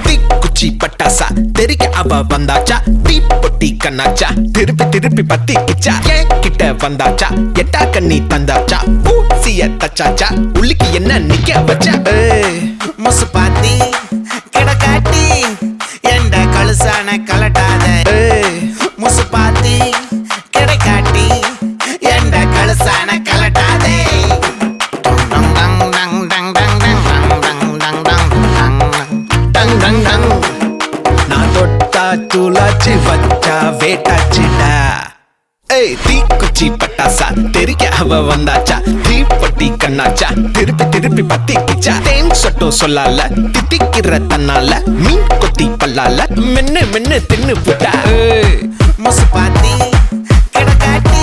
தீக்குச்சி பட்டாசா தெரிக்க அவ வந்தாச்சா, தீப்பொட்டி கண்ணாச்சா திருப்பி திருப்பி பத்திக்கிச்சா, ஏன் கிட்ட வந்தாச்சா எட்டா கண்ணி தந்தாச்சா, பூசிய தச்சாச்சா உள்ளிக்கு என்ன நிக்க வச்சா. முசு பாத்தி கிடக்காட்டி எந்த கழுசான கலட்டாத. முசு பாத்தி கிடக்காட்டி எந்த கழுசான கலட்டாதே. நான் தொட்டா தூளாச்சு வச்சா வேட்டாச்சுடா. தீக்குச்சி பட்டாசா தெரிக்க அவ வந்தாச்சா, தீப்பொட்டி கண்ணாச்சா திருப்பி திருப்பி பத்திக்கிச்சா, தேன் சொட்டும் சொல்லால தித்திக்கிற தன்னால மீன் கொத்தி பல்லால மென்னு மென்னு தின்னு புட்டா. முசு பாத்தி கிடக்காட்டி